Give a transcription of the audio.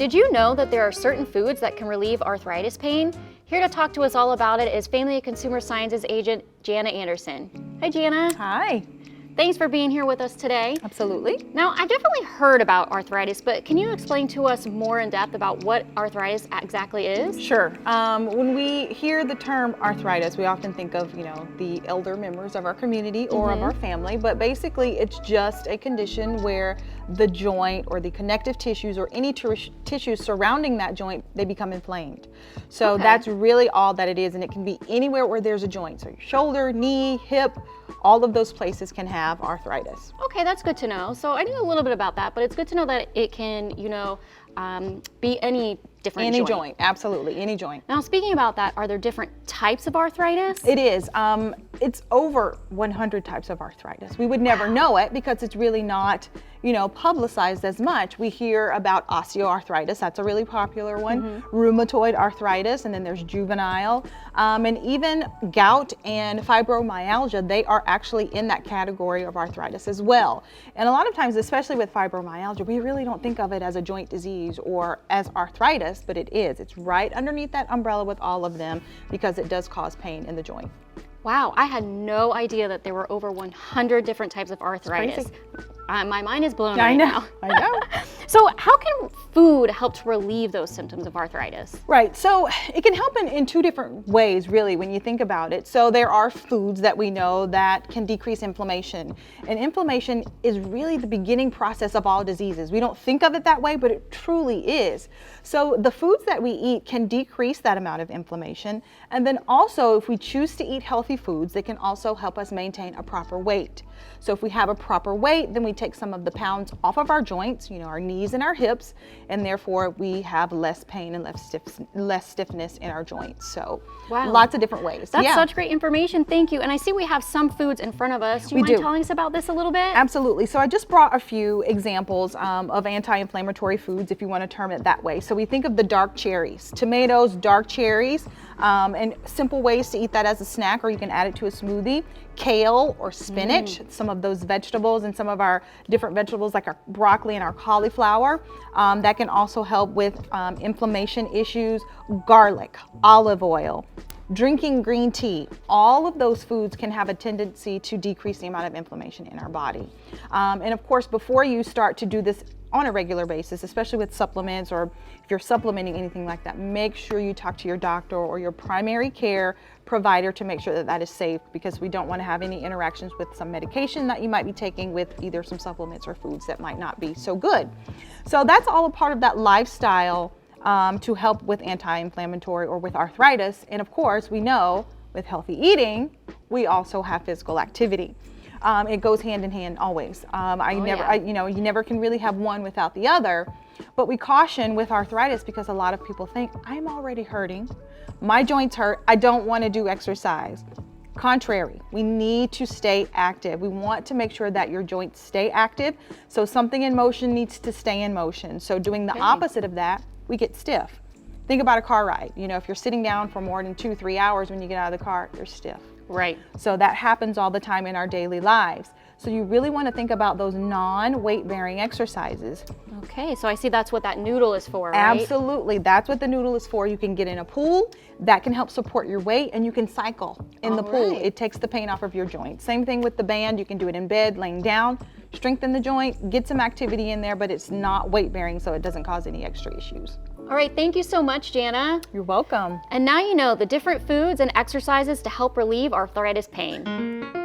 Did you know that there are certain foods that can relieve arthritis pain? Here to talk to us all about it is Family and Consumer Sciences agent Jana Anderson. Hi, Jana. Hi. Thanks for being here with us today. Absolutely. Now, I've definitely heard about arthritis, but can you explain to us more in depth about what arthritis exactly is? Sure. When we hear the term arthritis, we often think of, the elder members of our community or of our family, but basically it's just a condition where the joint or the connective tissues or any tissues surrounding that joint, they become inflamed. So that's really all that it is, and it can be anywhere where there's a joint. So your shoulder, knee, hip, all of those places can have arthritis. Okay, that's good to know. So I knew a little bit about that, but it's good to know that it can, be any different joint. Absolutely, any joint. Now, speaking about that, are there different types of arthritis? It is. It's over 100 types of arthritis. We would never know it because it's really not, publicized as much. We hear about osteoarthritis. That's a really popular one. Rheumatoid arthritis, and then there's juvenile. And even gout and fibromyalgia, they are actually in that category of arthritis as well. And a lot of times, especially with fibromyalgia, we really don't think of it as a joint disease or as arthritis, but it is. It's right underneath that umbrella with all of them because it does cause pain in the joint. Wow, I had no idea that there were over 100 different types of arthritis. My mind is blown right now. I know. So how can food help to relieve those symptoms of arthritis? Right, so it can help in two different ways, really, when you think about it. So there are foods that we know that can decrease inflammation. And inflammation is really the beginning process of all diseases. We don't think of it that way, but it truly is. So the foods that we eat can decrease that amount of inflammation. And then also, if we choose to eat healthy foods, they can also help us maintain a proper weight. So if we have a proper weight, then we take some of the pounds off of our joints, our knees and our hips, and therefore we have less pain and less stiffness in our joints. So lots of different ways. That's such great information. Thank you. And I see we have some foods in front of us. Do you mind telling us about this a little bit? Absolutely. So I just brought a few examples of anti-inflammatory foods, if you want to term it that way. So we think of the dark cherries, tomatoes, dark cherries, and simple ways to eat that as a snack, or you can add it to a smoothie. Kale or spinach, some of those vegetables, and some of our different vegetables like our broccoli and our cauliflower, that can also help with inflammation issues. Garlic, olive oil, drinking green tea, all of those foods can have a tendency to decrease the amount of inflammation in our body. And of course, before you start to do this on a regular basis, especially with supplements, or if you're supplementing anything like that, make sure you talk to your doctor or your primary care provider to make sure that that is safe, because we don't want to have any interactions with some medication that you might be taking with either some supplements or foods that might not be so good. So that's all a part of that lifestyle to help with anti-inflammatory or with arthritis. And of course, we know with healthy eating, we also have physical activity. It goes hand in hand always. You never can really have one without the other. But we caution with arthritis because a lot of people think, I'm already hurting. My joints hurt. I don't want to do exercise. Contrary, we need to stay active. We want to make sure that your joints stay active. So something in motion needs to stay in motion. So doing the opposite of that, we get stiff. Think about a car ride. If you're sitting down for more than 2-3 hours when you get out of the car, you're stiff. Right. So that happens all the time in our daily lives. So you really want to think about those non-weight bearing exercises. Okay, so I see that's what that noodle is for, right? Absolutely, that's what the noodle is for. You can get in a pool, that can help support your weight, and you can cycle in the pool. It takes the pain off of your joint. Same thing with the band, you can do it in bed, laying down, strengthen the joint, get some activity in there, but it's not weight bearing, so it doesn't cause any extra issues. All right, thank you so much, Jana. You're welcome. And now you know the different foods and exercises to help relieve arthritis pain.